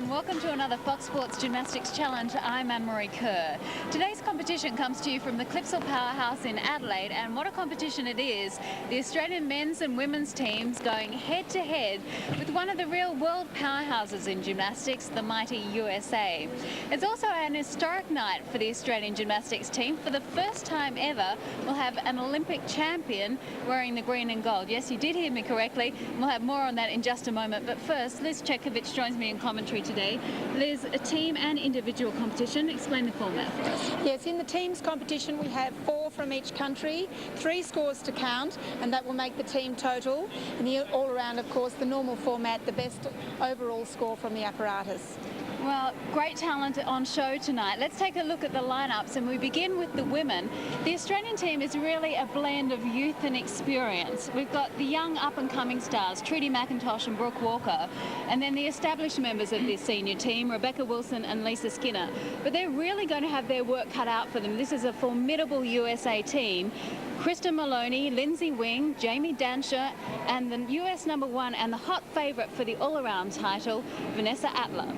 Welcome to another Fox Sports Gymnastics Challenge. I'm Anne-Marie Kerr. Today's competition comes to you from the Clipsal Powerhouse in Adelaide, and what a competition it is. The Australian men's and women's teams going head-to-head with one of the real world powerhouses in gymnastics, the mighty USA. It's also an historic night for the Australian gymnastics team. For the first time ever, we'll have an Olympic champion wearing the green and gold. Yes, you did hear me correctly. We'll have more on that in just a moment, but first, Liz Chekovich joins me in commentary today. Liz, a team and individual competition. Explain the format for us. Yes, in the teams competition we have 4 from each country, 3 scores to count, and that will make the team total. And the all-around, of course, the normal format, the best overall score from the apparatus. Well, great talent on show tonight. Let's take a look at the lineups, and we begin with the women. The Australian team is really a blend of youth and experience. We've got the young up-and-coming stars, Trudy McIntosh and Brooke Walker, and then the established members of this senior team, Rebecca Wilson and Lisa Skinner. But they're really going to have their work cut out for them. This is a formidable USA team. Kristen Maloney, Lindsay Wing, Jamie Dansher, and the US #1 and the hot favourite for the all-around title, Vanessa Atler.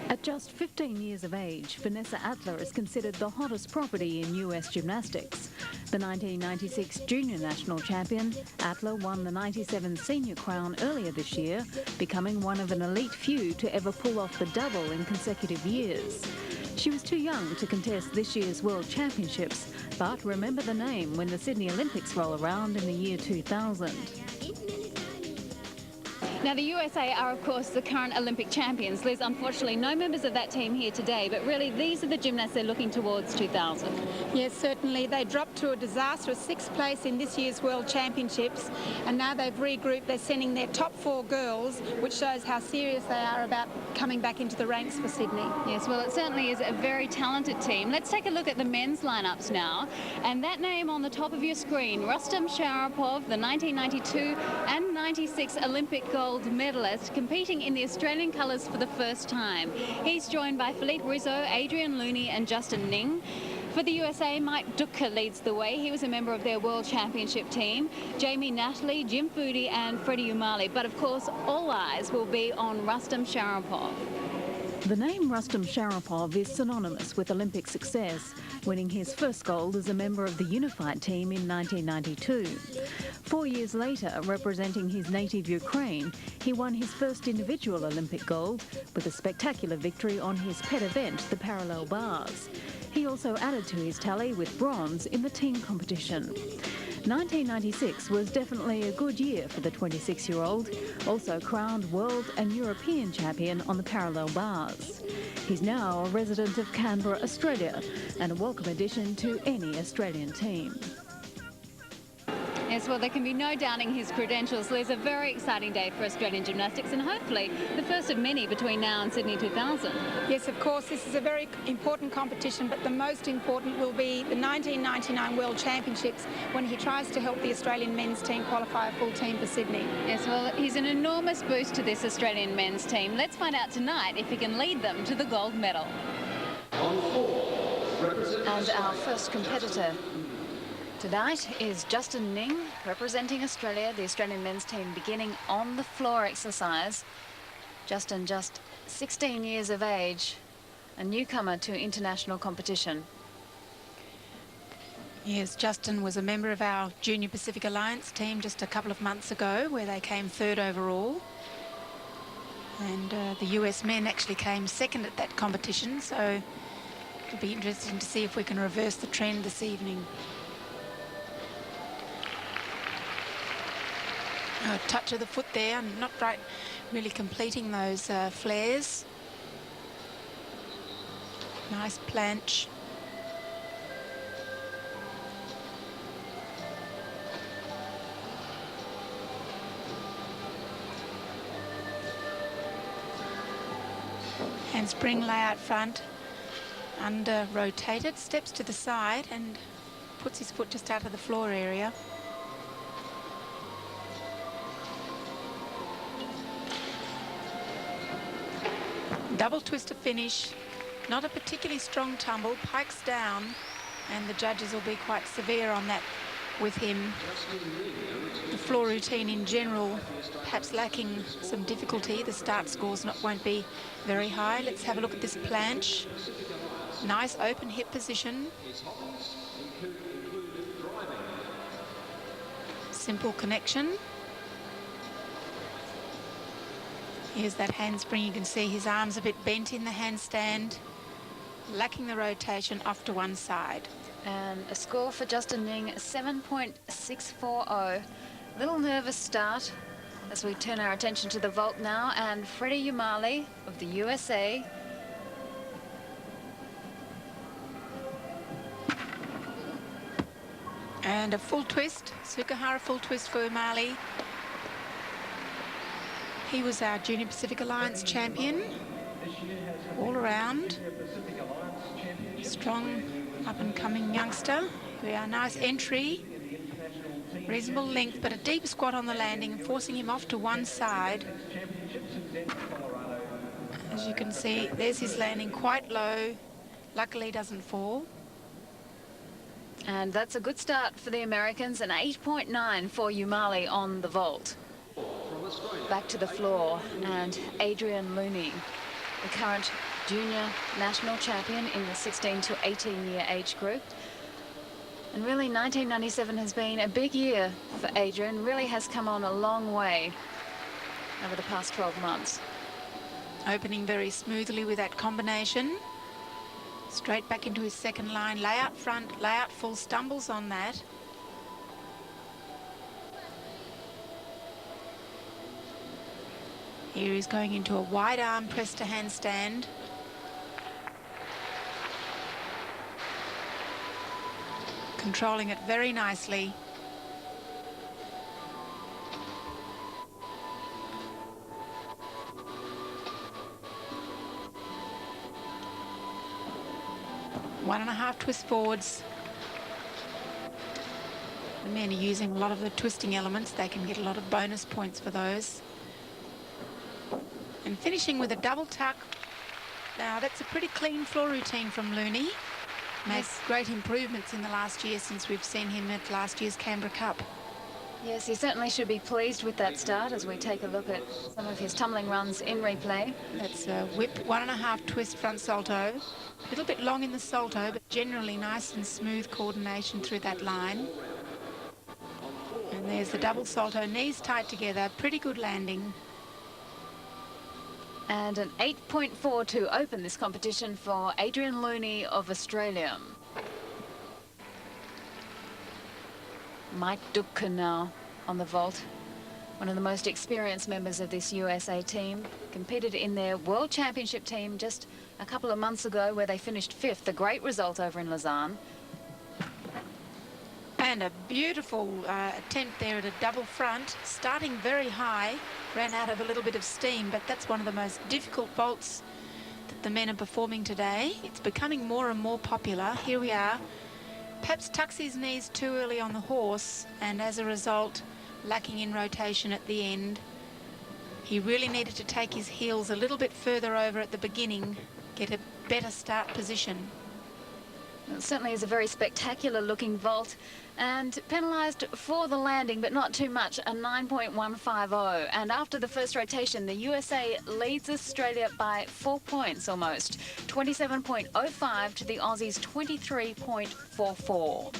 At just 15 years of age, Vanessa Atler is considered the hottest property in US gymnastics. The 1996 junior national champion, Atler won the 97 senior crown earlier this year, becoming one of an elite few to ever pull off the double in consecutive years. She was too young to contest this year's World Championships, but remember the name when the Sydney Olympics roll around in the year 2000. Now, the USA are, of course, the current Olympic champions. Liz, unfortunately, no members of that team here today, but really, these are the gymnasts they're looking towards 2000. Yes, certainly. They dropped to a disastrous 6th place in this year's World Championships, and now they've regrouped. They're sending their top 4 girls, which shows how serious they are about coming back into the ranks for Sydney. Yes, well, it certainly is a very talented team. Let's take a look at the men's lineups now. And that name on the top of your screen, Rustam Sharapov, the 1992 and 96 Olympic gold medalist, competing in the Australian colours for the first time. He's joined by Philippe Rizzo, Adrian Looney and Justin Ning. For the USA, Mike Dutka leads the way. He was a member of their World Championship team. Jamie Natalie, Jim Foodie and Freddie Umali. But of course, all eyes will be on Rustam Sharapov. The name Rustam Sharapov is synonymous with Olympic success, winning his first gold as a member of the unified team in 1992. 4 years later, representing his native Ukraine, he won his first individual Olympic gold with a spectacular victory on his pet event, the parallel bars. He also added to his tally with bronze in the team competition. 1996 was definitely a good year for the 26-year-old, also crowned world and European champion on the parallel bars. He's now a resident of Canberra, Australia, and a welcome addition to any Australian team. Yes, well, there can be no doubting his credentials. Liz, a very exciting day for Australian gymnastics and hopefully the first of many between now and Sydney 2000. Yes, of course, this is a very important competition, but the most important will be the 1999 World Championships when he tries to help the Australian men's team qualify a full team for Sydney. Yes, well, he's an enormous boost to this Australian men's team. Let's find out tonight if he can lead them to the gold medal. And our first competitor tonight is Justin Ning, representing Australia, the Australian men's team beginning on the floor exercise. Justin, just 16 years of age, a newcomer to international competition. Yes, Justin was a member of our Junior Pacific Alliance team just a couple of months ago, where they came 3rd overall. And the US men actually came 2nd at that competition, so it'll be interesting to see if we can reverse the trend this evening. A touch of the foot there, not right, really completing those flares. Nice planche. Handspring lay out front, under rotated, steps to the side and puts his foot just out of the floor area. Double twister finish. Not a particularly strong tumble. Pikes down, and the judges will be quite severe on that with him. The floor routine in general perhaps lacking some difficulty. The start scores won't be very high. Let's have a look at this planche. Nice open hip position. Simple connection. Here's that handspring. You can see his arms a bit bent in the handstand, lacking the rotation off to one side. And a score for Justin Ning, 7.640. Little nervous start as we turn our attention to the vault now, and Freddie Umali of the USA. And a full twist, Sukahara full twist for Umali. He was our Junior Pacific Alliance champion, all around. Strong, up-and-coming youngster. We are nice entry, reasonable length, but a deep squat on the landing, forcing him off to one side. As you can see, there's his landing, quite low. Luckily doesn't fall. And that's a good start for the Americans, an 8.9 for Umali on the vault. Back to the floor, and Adrian Looney, the current junior national champion in the 16 to 18 year age group. And really 1997 has been a big year for Adrian, really has come on a long way over the past 12 months. Opening very smoothly with that combination. Straight back into his second line, lay out front, lay out full, stumbles on that. Here he's going into a wide arm press to handstand. Controlling it very nicely. One and a half twist forwards. The men are using a lot of the twisting elements. They can get a lot of bonus points for those. And finishing with a double tuck. Now that's a pretty clean floor routine from Looney. Makes great improvements in the last year since we've seen him at last year's Canberra Cup. Yes, he certainly should be pleased with that start as we take a look at some of his tumbling runs in replay. That's a whip, one and a half twist front salto. A little bit long in the salto, but generally nice and smooth coordination through that line. And there's the double salto, knees tight together, pretty good landing. And an 8.4 to open this competition for Adrian Looney of Australia. Mike Dutka now on the vault. One of the most experienced members of this USA team. Competed in their World Championship team just a couple of months ago where they finished 5th. A great result over in Lausanne. And a beautiful attempt there at a double front, starting very high, ran out of a little bit of steam, but that's one of the most difficult vaults that the men are performing today. It's becoming more and more popular. Here we are. Perhaps tucks his knees too early on the horse, and as a result, lacking in rotation at the end. He really needed to take his heels a little bit further over at the beginning, get a better start position. It certainly is a very spectacular looking vault, and penalised for the landing, but not too much, a 9.150. And after the first rotation, the USA leads Australia by 4 points almost, 27.05 to the Aussies' 23.44.